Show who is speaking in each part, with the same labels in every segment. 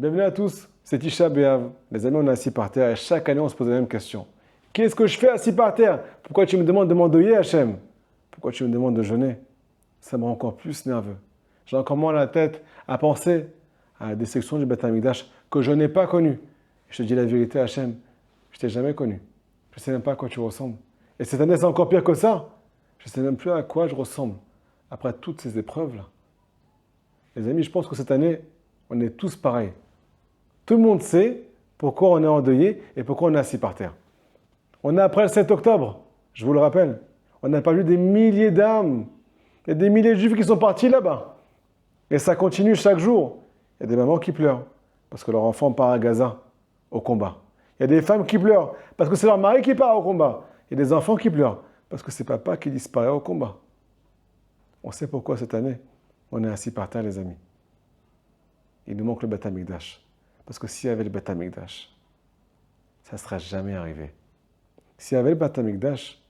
Speaker 1: Bienvenue à tous, c'est Tisha B'Av. Les amis, on est assis par terre et chaque année on se pose la même question. Qu'est-ce que je fais assis par terre? Pourquoi tu me demandes de m'endeuiller, Hachem? Pourquoi tu me demandes de jeûner? Ça me rend encore plus nerveux. J'ai encore moins la tête à penser à des sections du Beth Amikdash que je n'ai pas connues. Je te dis la vérité, Hachem, je t'ai jamais connu. Je ne sais même pas à quoi tu ressembles. Et cette année, c'est encore pire que ça. Je ne sais même plus à quoi je ressemble après toutes ces épreuves-là. Les amis, je pense que cette année, on est tous pareils. Tout le monde sait pourquoi on est endeuillé et pourquoi on est assis par terre. On est après le 7 octobre, je vous le rappelle. On n'a pas vu des milliers d'âmes. Il y a des milliers de juifs qui sont partis là-bas. Et ça continue chaque jour. Il y a des mamans qui pleurent parce que leur enfant part à Gaza au combat. Il y a des femmes qui pleurent parce que c'est leur mari qui part au combat. Il y a des enfants qui pleurent parce que c'est papa qui disparaît au combat. On sait pourquoi cette année, on est assis par terre, les amis. Il nous manque le Beth Amikdash. Parce que s'il y avait le Beth Amikdash, ça ne serait jamais arrivé. S'il y avait le Beth Amikdash,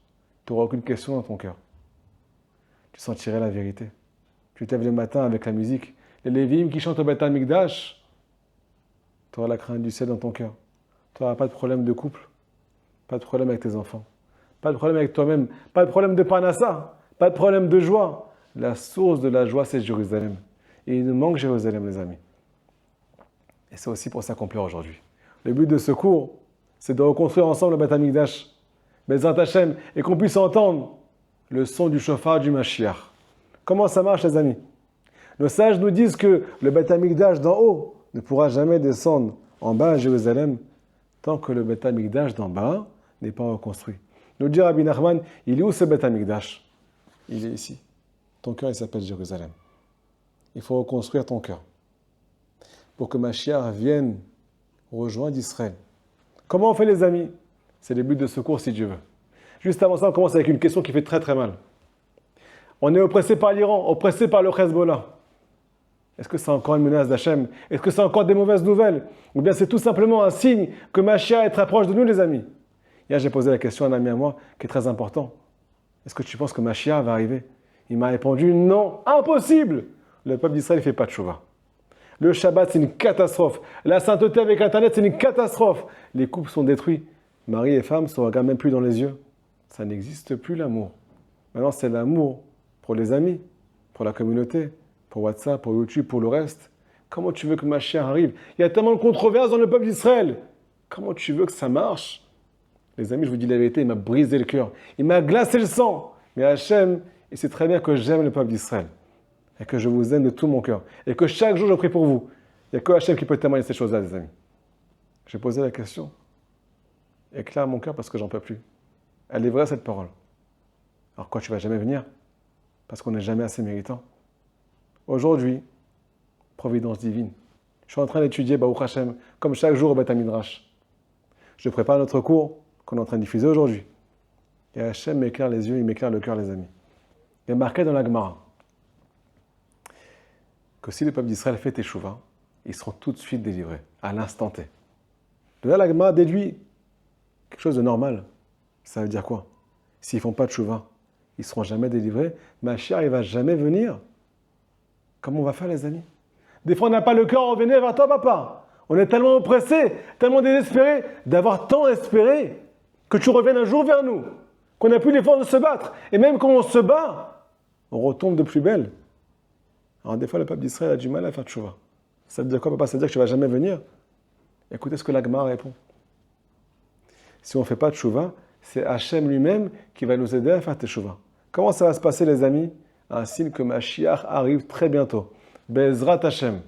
Speaker 1: tu n'aurais aucune question dans ton cœur. Tu sentirais la vérité. Tu te lèves le matin avec la musique. Les Lévi'im qui chantent au Beth Amikdash, tu auras la crainte du ciel dans ton cœur. Tu n'auras pas de problème de couple, pas de problème avec tes enfants, pas de problème avec toi-même, pas de problème de parnassa, pas de problème de joie. La source de la joie, c'est Jérusalem. Et il nous manque Jérusalem, les amis. Et c'est aussi pour ça qu'on pleure aujourd'hui. Le but de ce cours, c'est de reconstruire ensemble le Beth Amikdash, Bezrat Hashem, et qu'on puisse entendre le son du shofar du Mashiach. Comment ça marche, les amis? Nos sages nous disent que le Beth Amikdash d'en haut ne pourra jamais descendre en bas à Jérusalem tant que le Beth Amikdash d'en bas n'est pas reconstruit. Nous dit Rabbi Nachman, il est où ce Beth Amikdash? Il est ici. Ton cœur, il s'appelle Jérusalem. Il faut reconstruire ton cœur pour que Mashiach vienne rejoindre Israël. Comment on fait, les amis? C'est le but de ce cours, si Dieu veut. Juste avant ça, on commence avec une question qui fait très très mal. On est oppressé par l'Iran, oppressé par le Hezbollah. Est-ce que c'est encore une menace d'Hachem? Est-ce que c'est encore des mauvaises nouvelles? Ou bien c'est tout simplement un signe que Mashiach est très proche de nous, les amis? Hier, j'ai posé la question à un ami à moi qui est très important. Est-ce que tu penses que Mashiach va arriver? Il m'a répondu non, impossible! Le peuple d'Israël ne fait pas de chouva. Le Shabbat, c'est une catastrophe. La sainteté avec Internet, c'est une catastrophe. Les couples sont détruits. Mari et femme ne se regardent même plus dans les yeux. Ça n'existe plus, l'amour. Maintenant, c'est l'amour pour les amis, pour la communauté, pour WhatsApp, pour YouTube, pour le reste. Comment tu veux que Mashiach arrive? Il y a tellement de controverses dans le peuple d'Israël. Comment tu veux que ça marche? Les amis, je vous dis la vérité, il m'a brisé le cœur. Il m'a glacé le sang. Mais Hachem, il sait très bien que j'aime le peuple d'Israël. Et que je vous aime de tout mon cœur. Et que chaque jour, je prie pour vous. Il n'y a que Hachem qui peut témoigner ces choses-là, les amis. J'ai posé la question. Éclaire mon cœur parce que j'en peux plus. Elle est vraie, cette parole. Alors quoi, tu vas jamais venir? Parce qu'on n'est jamais assez méritant. Aujourd'hui, providence divine. Je suis en train d'étudier Baruch Hashem, comme chaque jour au Beth Midrash. Je prépare notre cours qu'on est en train de diffuser aujourd'hui. Et Hachem m'éclaire les yeux, il m'éclaire le cœur, les amis. Il y a marqué dans la Gemara que si le peuple d'Israël fait teshuva, ils seront tout de suite délivrés, à l'instant T. De là, la Gemara déduit quelque chose de normal. Ça veut dire quoi? S'ils ne font pas de teshuva, ils ne seront jamais délivrés. Mashiach, il ne va jamais venir. Comment on va faire, les amis? Des fois, on n'a pas le cœur à revenir vers toi, papa. On est tellement oppressés, tellement désespérés d'avoir tant espéré que tu reviennes un jour vers nous, qu'on n'a plus les forces de se battre. Et même quand on se bat, on retombe de plus belle. Alors des fois, le peuple d'Israël a du mal à faire teshuva. Ça veut dire quoi, papa? Ça veut dire que tu ne vas jamais venir? Écoutez ce que la Gemara répond. Si on ne fait pas teshuva, c'est Hachem lui-même qui va nous aider à faire teshuva. Comment ça va se passer, les amis? Un signe que Mashiach arrive très bientôt. Bezrat Hachem.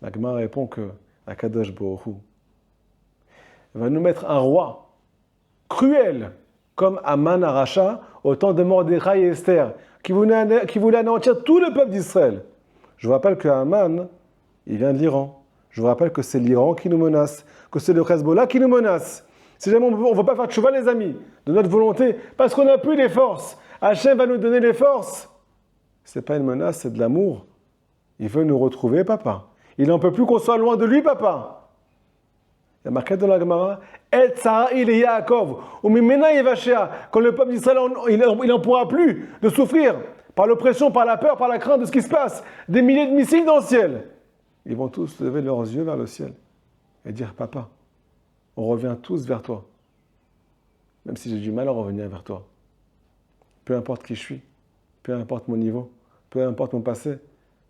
Speaker 1: La Gemara répond que Akadosh Baruch Hu va nous mettre un roi cruel, comme Aman Aracha, au temps de Mordechai et Esther, qui voulait anéantir tout le peuple d'Israël. Je vous rappelle que Aman, il vient de l'Iran. Je vous rappelle que c'est l'Iran qui nous menace, que c'est le Hezbollah qui nous menace. Si jamais on ne va pas faire tchouva, les amis, de notre volonté, parce qu'on n'a plus les forces, Hachem va nous donner les forces. Ce n'est pas une menace, c'est de l'amour. Il veut nous retrouver, papa. Il n'en peut plus qu'on soit loin de lui, papa. Il y a marqué dans la Gemara, Et Tzara il est Yaakov, ou Mimena Yevashea, quand le peuple d'Israël, il n'en pourra plus de souffrir par l'oppression, par la peur, par la crainte de ce qui se passe, des milliers de missiles dans le ciel. Ils vont tous lever leurs yeux vers le ciel et dire, Papa, on revient tous vers toi. Même si j'ai du mal à revenir vers toi. Peu importe qui je suis, peu importe mon niveau, peu importe mon passé,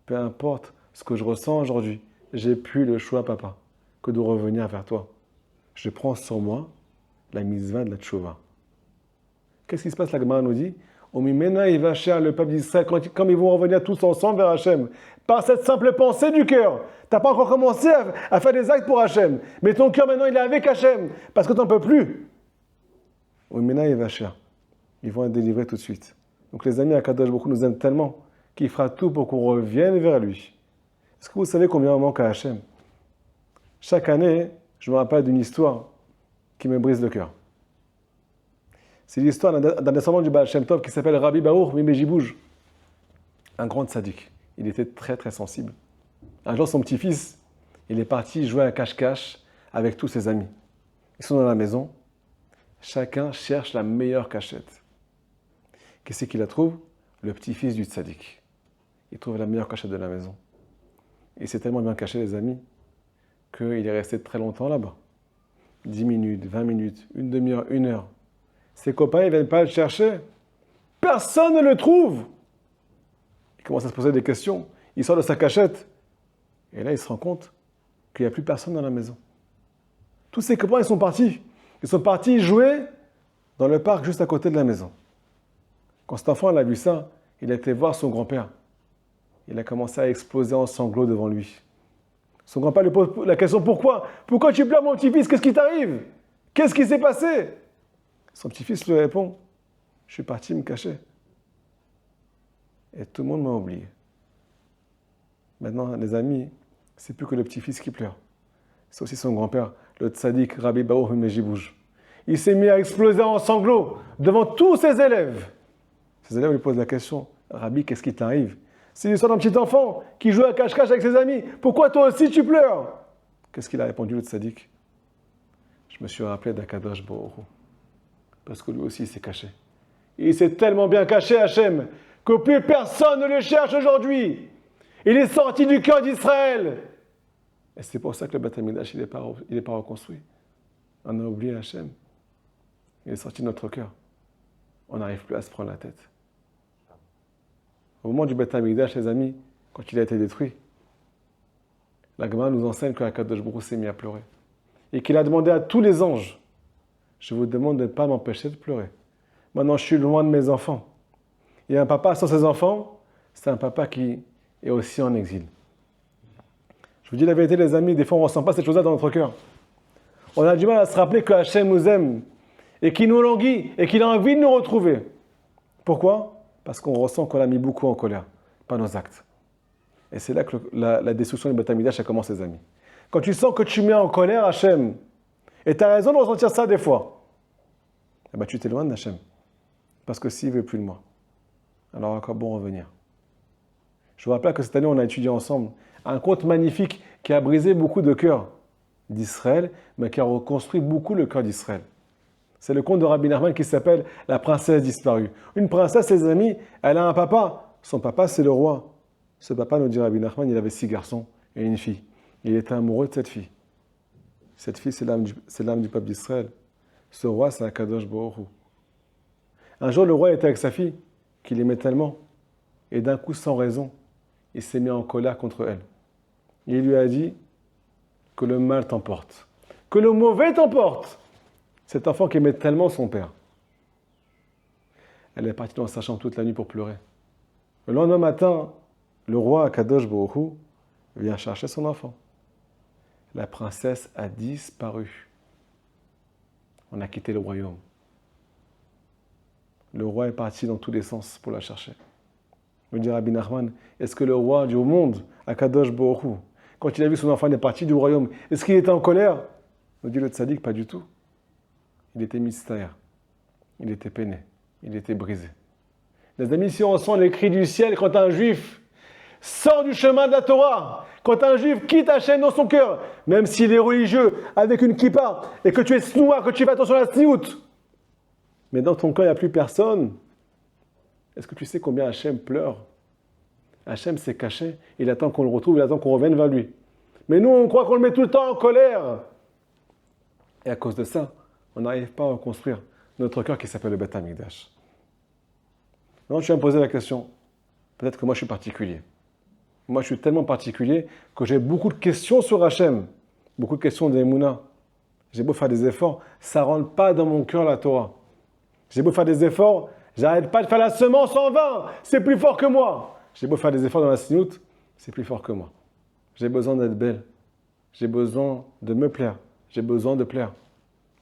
Speaker 1: peu importe ce que je ressens aujourd'hui, j'ai plus le choix, Papa, que de revenir vers toi. Je prends sur moi la mitzvah de la tchouva. Qu'est-ce qui se passe? La Gemara nous dit, Omimena il va cher le peuple d'Israël, comme ils vont revenir tous ensemble vers Hachem, par cette simple pensée du cœur. Tu n'as pas encore commencé à faire des actes pour Hachem, mais ton cœur maintenant il est avec Hachem, parce que tu n'en peux plus. Omimena il va cher. Ils vont être délivrés tout de suite. Donc les amis, Akadosh Baruch Hu nous aiment tellement qu'il fera tout pour qu'on revienne vers lui. Est-ce que vous savez combien on manque à Hachem? Chaque année, je me rappelle d'une histoire qui me brise le cœur. C'est l'histoire d'un descendant du Baal Shem Tov qui s'appelle Rabbi Baruch Mimejibouj, un grand tzaddik. Il était très très sensible. Un jour, son petit-fils, il est parti jouer à cache-cache avec tous ses amis. Ils sont dans la maison, chacun cherche la meilleure cachette. Qu'est-ce qu'il la trouve? Le petit-fils du tzaddik. Il trouve la meilleure cachette de la maison. Il s'est tellement bien caché, les amis, qu'il est resté très longtemps là-bas. 10 minutes, 20 minutes, une demi-heure, une heure. Ses copains, ils ne viennent pas le chercher. Personne ne le trouve. Il commence à se poser des questions. Il sort de sa cachette. Et là, il se rend compte qu'il n'y a plus personne dans la maison. Tous ses copains, ils sont partis. Ils sont partis jouer dans le parc juste à côté de la maison. Quand cet enfant a vu ça, il a été voir son grand-père. Il a commencé à exploser en sanglots devant lui. Son grand-père lui pose la question, pourquoi? Pourquoi tu pleures, mon petit-fils? Qu'est-ce qui t'arrive? Qu'est-ce qui s'est passé? Son petit-fils lui répond, je suis parti me cacher. Et tout le monde m'a oublié. Maintenant, les amis, c'est plus que le petit-fils qui pleure. C'est aussi son grand-père, le tzaddik Rabbi Baruch Mimejibouj. Il s'est mis à exploser en sanglots devant tous ses élèves. Ses élèves lui posent la question, Rabbi, qu'est-ce qui t'arrive? C'est l'histoire d'un petit enfant qui joue à cache-cache avec ses amis. Pourquoi toi aussi tu pleures? Qu'est-ce qu'il a répondu, le tzaddik? Je me suis rappelé d'Akadosh Baruch Hu. Parce que lui aussi il s'est caché. Et il s'est tellement bien caché, Hachem, que plus personne ne le cherche aujourd'hui. Il est sorti du cœur d'Israël. Et c'est pour ça que le Beth Amikdash, il n'est pas reconstruit. On a oublié Hachem. Il est sorti de notre cœur. On n'arrive plus à se prendre la tête. Au moment du Beth Amikdash, les amis, quand il a été détruit, la Gemara nous enseigne que Akadosh Baruch Hu s'est mis à pleurer. Et qu'il a demandé à tous les anges, je vous demande de ne pas m'empêcher de pleurer. Maintenant, je suis loin de mes enfants. Et un papa sans ses enfants, c'est un papa qui est aussi en exil. Je vous dis la vérité, les amis, des fois, on ne ressent pas cette chose-là dans notre cœur. On a du mal à se rappeler que Hachem nous aime et qu'il nous languit et qu'il a envie de nous retrouver. Pourquoi? Parce qu'on ressent qu'on a mis beaucoup en colère par nos actes. Et c'est là que la destruction du Beth Amikdash commence, les amis. Quand tu sens que tu mets en colère Hachem, et tu as raison de ressentir ça des fois, eh ben, tu t'éloignes d'Hachem. Parce que s'il ne veut plus de moi, alors à quoi bon revenir? Je vous rappelle que cette année, on a étudié ensemble un conte magnifique qui a brisé beaucoup de cœurs d'Israël, mais qui a reconstruit beaucoup le cœur d'Israël. C'est le conte de Rabbi Nachman qui s'appelle La princesse disparue. Une princesse, les amis, elle a un papa. Son papa, c'est le roi. Ce papa, nous dit Rabbi Nachman, il avait 6 garçons et une fille. Il était amoureux de cette fille. Cette fille, c'est l'âme du peuple d'Israël. Ce roi, c'est Akadosh Baruch Hu. Un jour, le roi était avec sa fille, qu'il aimait tellement, et d'un coup, sans raison, il s'est mis en colère contre elle. Et il lui a dit que le mal t'emporte, que le mauvais t'emporte. Cet enfant qui aimait tellement son père. Elle est partie dans sa chambre toute la nuit pour pleurer. Le lendemain matin, le roi Akadosh Baruch Hu vient chercher son enfant. La princesse a disparu. On a quitté le royaume. Le roi est parti dans tous les sens pour la chercher. Me dit Rabbi Nachman, est-ce que le roi du monde, Akadosh Baruch Hu, quand il a vu son enfant, il est parti du royaume, est-ce qu'il était en colère? Me dit le tzaddik, pas du tout. Il était mystère. Il était peiné. Il était brisé. Les amis, si on sent les cris du ciel quand un juif sort du chemin de la Torah, quand un juif quitte Hachem dans son cœur, même s'il est religieux, avec une kippa, et que tu es snoua, que tu fais attention à la sniout, mais dans ton cœur, il n'y a plus personne. Est-ce que tu sais combien Hachem pleure? Hachem s'est caché, il attend qu'on le retrouve, il attend qu'on revienne vers lui. Mais nous, on croit qu'on le met tout le temps en colère. Et à cause de ça, on n'arrive pas à reconstruire notre cœur qui s'appelle le Beth Amikdash. Maintenant, tu vas me poser la question. Peut-être que moi, je suis particulier. Moi, je suis tellement particulier que j'ai beaucoup de questions sur Hachem. Beaucoup de questions d'Emouna. J'ai beau faire des efforts, ça ne rentre pas dans mon cœur la Torah. J'ai beau faire des efforts, j'arrête pas de faire la semence en vain. C'est plus fort que moi. J'ai beau faire des efforts dans la sinoute, c'est plus fort que moi. J'ai besoin d'être belle. J'ai besoin de me plaire. J'ai besoin de plaire.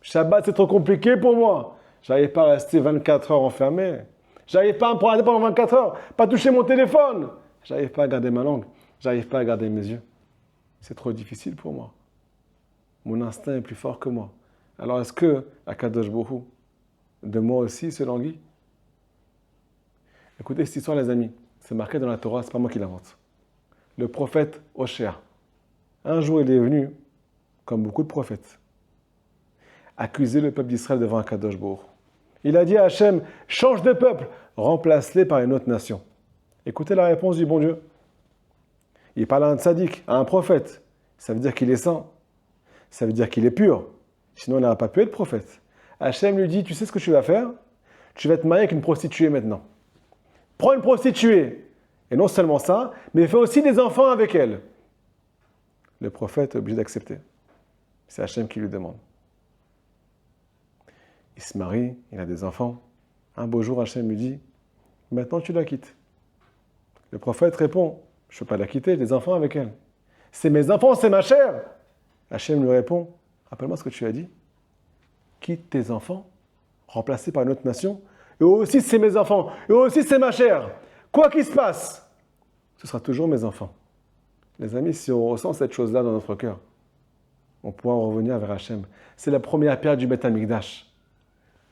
Speaker 1: Shabbat, c'est trop compliqué pour moi. J'arrive pas à rester 24 heures enfermé. J'arrive pas à me prendre pendant 24 heures, pas toucher mon téléphone. J'arrive pas à garder ma langue. J'arrive pas à garder mes yeux. C'est trop difficile pour moi. Mon instinct est plus fort que moi. Alors est-ce que Akadosh Baruch Hu, de moi aussi, se languit? Écoutez cette histoire, les amis. C'est marqué dans la Torah, c'est pas moi qui l'invente. Le prophète Oshéa, un jour, il est venu, comme beaucoup de prophètes, accuser le peuple d'Israël devant Akadosh Baruch Hu. Il a dit à Hachem, change de peuple, remplace-les par une autre nation. Écoutez la réponse du bon Dieu. Il parle à un tzaddik, à un prophète. Ça veut dire qu'il est saint. Ça veut dire qu'il est pur. Sinon, il n'aurait pas pu être prophète. Hachem lui dit, tu sais ce que tu vas faire? Tu vas te marier avec une prostituée maintenant. Prends une prostituée. Et non seulement ça, mais fais aussi des enfants avec elle. Le prophète est obligé d'accepter. C'est Hachem qui lui demande. Il se marie, il a des enfants. Un beau jour, Hachem lui dit, maintenant tu la quittes. Le prophète répond, je ne peux pas la quitter, j'ai des enfants avec elle. C'est mes enfants, c'est ma chair. Hachem lui répond, rappelle-moi ce que tu as dit. Quitte tes enfants, remplacés par une autre nation. Et aussi c'est mes enfants, et aussi c'est ma chair. Quoi qu'il se passe, ce sera toujours mes enfants. Les amis, si on ressent cette chose-là dans notre cœur, on pourra en revenir vers Hachem. C'est la première pierre du Beth Amikdash.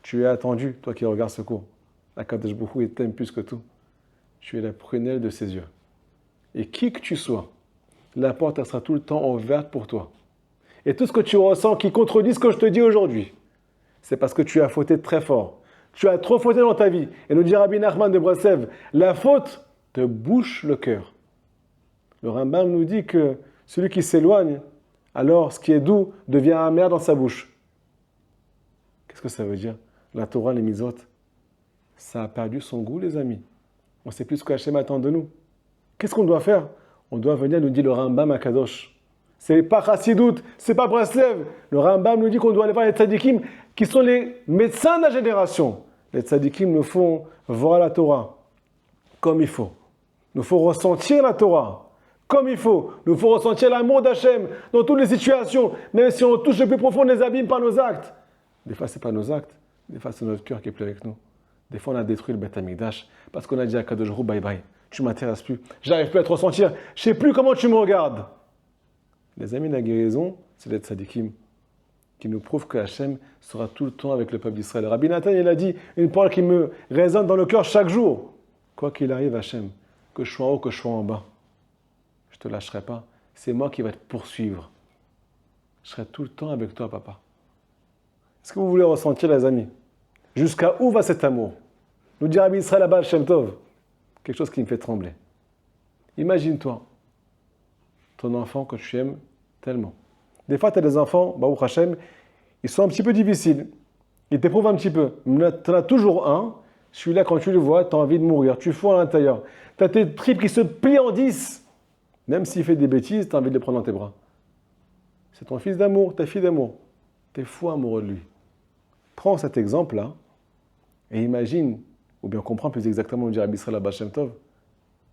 Speaker 1: Tu es attendu, toi qui regardes ce cours. Akadosh Baruch Hu, il t'aime plus que tout. Tu es la prunelle de ses yeux. Et qui que tu sois, la porte elle sera tout le temps ouverte pour toi. Et tout ce que tu ressens qui contredit ce que je te dis aujourd'hui, c'est parce que tu as fauté très fort. Tu as trop fauté dans ta vie. Et nous dit Rabbi Nachman de Breslev, la faute te bouche le cœur. Le Rambam nous dit que celui qui s'éloigne, alors ce qui est doux devient amer dans sa bouche. Qu'est-ce que ça veut dire? La Torah, les mitzvot, ça a perdu son goût, les amis. On ne sait plus ce que Hachem attend de nous. Qu'est-ce qu'on doit faire? On doit venir, nous dit le Rambam à Kadosh. C'est pas Chassidout, c'est pas Breslev. Le Rambam nous dit qu'on doit aller voir les tzadikim qui sont les médecins de la génération. Les tzadikim nous font voir la Torah comme il faut. Nous faut ressentir la Torah comme il faut. Nous faut ressentir l'amour d'Hachem dans toutes les situations, même si on touche le plus profond des abîmes par nos actes. Des fois, ce n'est pas nos actes. Des fois, c'est notre cœur qui est plus avec nous. Des fois, on a détruit le Beth Amikdash parce qu'on a dit à Kadosh Baruch Hu, bye bye. Tu ne m'intéresses plus. J'arrive plus à te ressentir. Je ne sais plus comment tu me regardes. Les amis de la guérison, c'est les tzadikim qui nous prouvent que Hachem sera tout le temps avec le peuple d'Israël. Rabbi Nathan, il a dit une parole qui me résonne dans le cœur chaque jour. Quoi qu'il arrive, Hachem, que je sois en haut, que je sois en bas, je ne te lâcherai pas. C'est moi qui vais te poursuivre. Je serai tout le temps avec toi, papa. Est-ce que vous voulez ressentir, les amis? Jusqu'à où va cet amour? Nous dit Rabbi Israël Abba Shem Tov. Quelque chose qui me fait trembler. Imagine-toi, ton enfant que tu aimes tellement. Des fois, tu as des enfants, Baruch Hashem, ils sont un petit peu difficiles. Ils t'éprouvent un petit peu. Mais tu en as toujours un. Celui-là, quand tu le vois, tu as envie de mourir. Tu fous à l'intérieur. Tu as tes tripes qui se plient en 10. Même s'il fait des bêtises, tu as envie de le prendre dans tes bras. C'est ton fils d'amour, ta fille d'amour. Tu es fou amoureux de lui. Prends cet exemple-là et imagine, ou bien comprends plus exactement, on dirait Rabbi Israël Abba Shem Tov,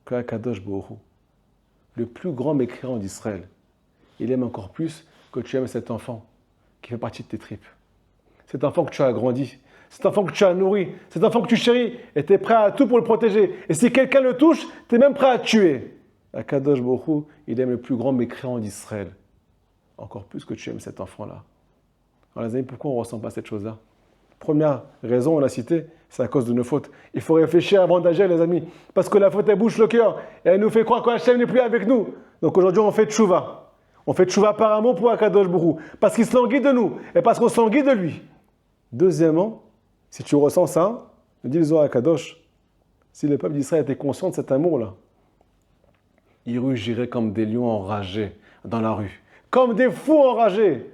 Speaker 1: que Akadosh Baruch Hu, le plus grand mécréant d'Israël, il aime encore plus que tu aimes cet enfant qui fait partie de tes tripes. Cet enfant que tu as agrandi, cet enfant que tu as nourri, cet enfant que tu chéris, et tu es prêt à tout pour le protéger. Et si quelqu'un le touche, tu es même prêt à tuer. Akadosh Baruch Hu, il aime le plus grand mécréant d'Israël. Encore plus que tu aimes cet enfant-là. Alors les amis, pourquoi on ne ressent pas cette chose-là? Première raison, on l'a cité, c'est à cause de nos fautes. Il faut réfléchir avant d'agir, les amis. Parce que la faute, elle bouche le cœur. Et elle nous fait croire qu'Hachem n'est plus avec nous. Donc aujourd'hui, on fait tchouva. On fait tchouva par amour pour Akadosh Baruch Hu. Parce qu'il se languit de nous. Et parce qu'on se languit de lui. Deuxièmement, si tu ressens ça, dis le Zohar à Kadosh, si le peuple d'Israël était conscient de cet amour-là, ils rugiraient comme des lions enragés dans la rue, comme des fous enragés.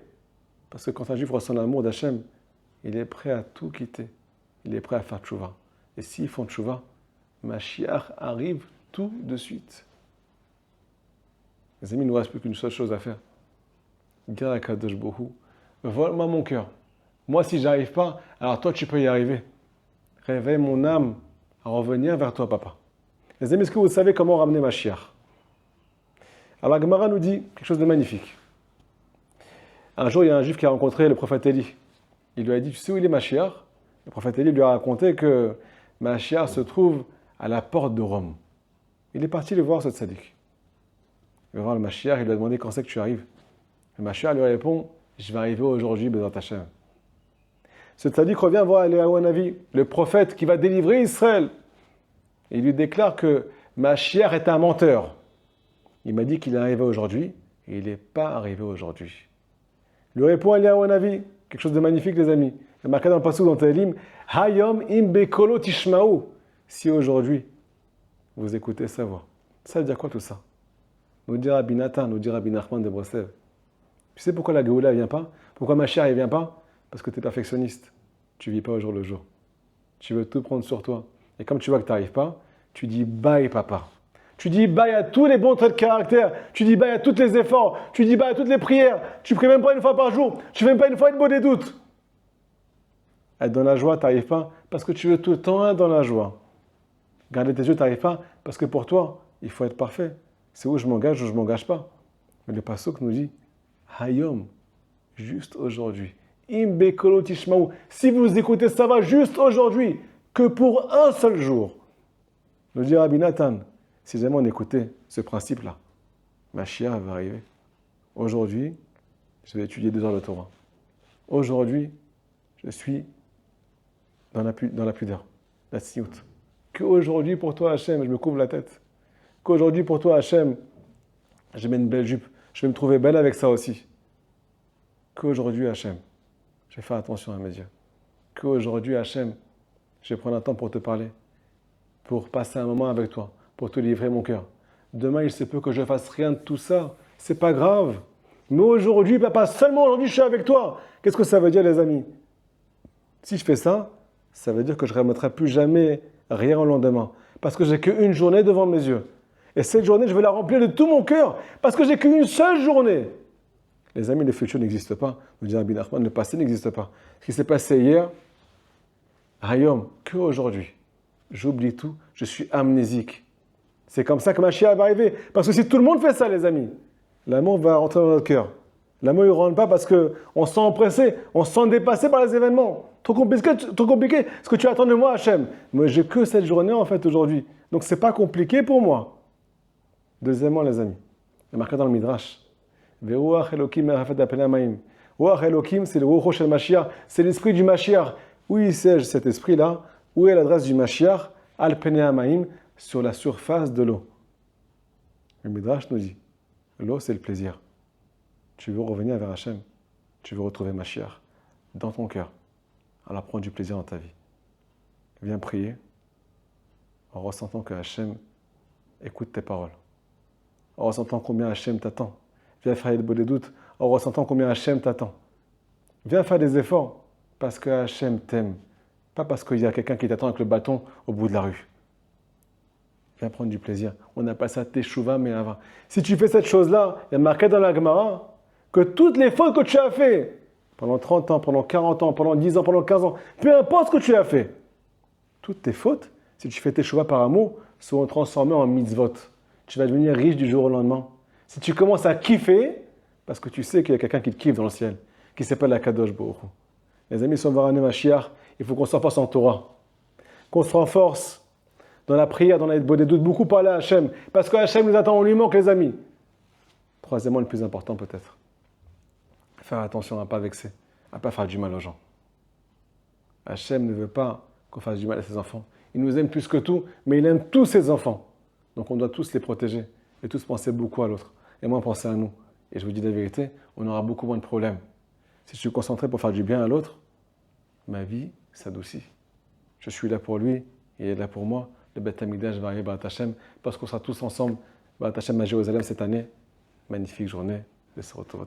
Speaker 1: Parce que quand un juif ressent l'amour d'Hachem, il est prêt à tout quitter. Il est prêt à faire tchouva. Et s'ils font tchouva, Mashiach arrive tout de suite. Les amis, il ne nous reste plus qu'une seule chose à faire. Dire à Kadosh Borou, vole-moi mon cœur. Moi, si j'arrive pas, alors toi, tu peux y arriver. Réveille mon âme à revenir vers toi, papa. Les amis, est-ce que vous savez comment ramener Mashiach? Alors, la Gemara nous dit quelque chose de magnifique. Un jour, il y a un juif qui a rencontré le prophète Élie. Il lui a dit, tu sais où il est Mashiach? Le prophète Élie lui a raconté que Mashiach se trouve à la porte de Rome. Il est parti le voir, ce tzaddik. Il va voir le Mashiach, il lui a demandé quand c'est que tu arrives. Le Mashiach lui répond, je vais arriver aujourd'hui, Bezrat Hashem. Ce tzaddik revient voir Eliyahu Hanavi, le prophète qui va délivrer Israël. Et il lui déclare que Mashiach est un menteur. Il m'a dit qu'il est arrivé aujourd'hui, et il n'est pas arrivé aujourd'hui. Il lui répond Eliyahu Hanavi, quelque chose de magnifique, les amis. Il est marqué dans le passage dans Tehillim, Hayom im bekolo tishma'u. Si aujourd'hui, vous écoutez sa voix. Ça veut dire quoi tout ça? Nous dit Rabbi Nathan, nous dit Rabbi Nachman de Breslev. Tu sais pourquoi la Géoula ne vient pas? Pourquoi Mashiach ne vient pas? Parce que tu es perfectionniste. Tu ne vis pas au jour le jour. Tu veux tout prendre sur toi. Et comme tu vois que tu n'arrives pas, tu dis bye papa. Tu dis bye à tous les bons traits de caractère. Tu dis bye à tous les efforts. Tu dis bye à toutes les prières. Tu ne pries même pas une fois par jour. Tu ne fais même pas une fois une bonne des doutes. Être dans la joie, tu n'arrives pas parce que tu veux tout le temps être dans la joie. Garder tes yeux, tu n'arrives pas parce que pour toi, il faut être parfait. C'est où je m'engage ou je ne m'engage pas. Mais le pasuk nous dit Hayom, juste aujourd'hui. Imbe kolo tishmaou. Si vous écoutez, ça va juste aujourd'hui, que pour un seul jour. Nous dit Rabbi Nathan, si jamais on écoutait ce principe-là, Mashiach va arriver. Aujourd'hui, je vais étudier 2 heures de Torah. Aujourd'hui, je suis dans la pudeur, la tzniut. Qu'aujourd'hui, pour toi, Hachem, je me couvre la tête. Qu'aujourd'hui, pour toi, Hachem, je mets une belle jupe. Je vais me trouver belle avec ça aussi. Qu'aujourd'hui, Hachem, je vais faire attention à mes yeux. Qu'aujourd'hui, Hachem, je vais prendre un temps pour te parler, pour passer un moment avec toi, pour te livrer mon cœur. Demain, il se peut que je fasse rien de tout ça. C'est pas grave. Mais aujourd'hui, papa, seulement aujourd'hui, je suis avec toi. Qu'est-ce que ça veut dire, les amis? Si je fais ça, ça veut dire que je ne remettrai plus jamais rien au lendemain. Parce que j'ai qu'une journée devant mes yeux. Et cette journée, je vais la remplir de tout mon cœur. Parce que j'ai qu'une seule journée. Les amis, le futur n'existe pas. Nous dit Rabbi Nachman, le passé n'existe pas. Ce qui s'est passé hier, Hayom, qu'aujourd'hui. J'oublie tout, je suis amnésique. C'est comme ça que Mashiach va arriver. Parce que si tout le monde fait ça, les amis, l'amour va rentrer dans notre cœur. L'amour ne rentre pas parce qu'on se sent empressé, on se sent dépassé par les événements. Trop compliqué ce que tu attends de moi, Hachem. Moi, j'ai que cette journée, en fait, aujourd'hui. Donc, ce n'est pas compliqué pour moi. Deuxièmement, les amis, il est marqué dans le Midrash. Ve'uach Elokim merafet apel hamayim. Ruach Elokim, c'est le Ruach shel Mashiach, c'est l'esprit du Mashiach. Où il siège cet esprit-là? Où est l'adresse du Mashiach? Al pene hamayim, sur la surface de l'eau. Le Midrash nous dit, l'eau, c'est le plaisir. Tu veux revenir vers Hachem, tu veux retrouver Mashiach dans ton cœur. Alors prends du plaisir dans ta vie. Viens prier en ressentant que Hachem écoute tes paroles. En ressentant combien Hachem t'attend. Viens faire le beau des doutes en ressentant combien Hachem t'attend. Viens faire des efforts parce que Hachem t'aime. Pas parce qu'il y a quelqu'un qui t'attend avec le bâton au bout de la rue. Viens prendre du plaisir. On appelle ça Teshuvah Me'ava. Si tu fais cette chose-là, il y a marqué dans la Gemara que toutes les fautes que tu as fait pendant 30 ans, pendant 40 ans, pendant 10 ans, pendant 15 ans, peu importe ce que tu as fait, toutes tes fautes, si tu fais Teshuvah par amour, seront transformées en mitzvot. Tu vas devenir riche du jour au lendemain. Si tu commences à kiffer, parce que tu sais qu'il y a quelqu'un qui te kiffe dans le ciel, qui s'appelle la Kadosh Baruch Hu. Les amis, si on va ramener Mashiach, il faut qu'on se renforce en Torah. Qu'on se renforce dans la prière, dans la des doutes, beaucoup parler à Hachem. Parce que Hachem nous attend, on lui manque, les amis. Troisièmement, le plus important peut-être, faire attention à ne pas vexer, à ne pas faire du mal aux gens. Hachem ne veut pas qu'on fasse du mal à ses enfants. Il nous aime plus que tout, mais il aime tous ses enfants. Donc on doit tous les protéger et tous penser beaucoup à l'autre et moins penser à nous. Et je vous dis la vérité, on aura beaucoup moins de problèmes. Si je suis concentré pour faire du bien à l'autre, ma vie s'adoucit. Je suis là pour lui, il est là pour moi. Le Beth Amikdash va arriver à Hachem parce qu'on sera tous ensemble Bah, Hachem à Jérusalem cette année. Magnifique journée. De ce retour.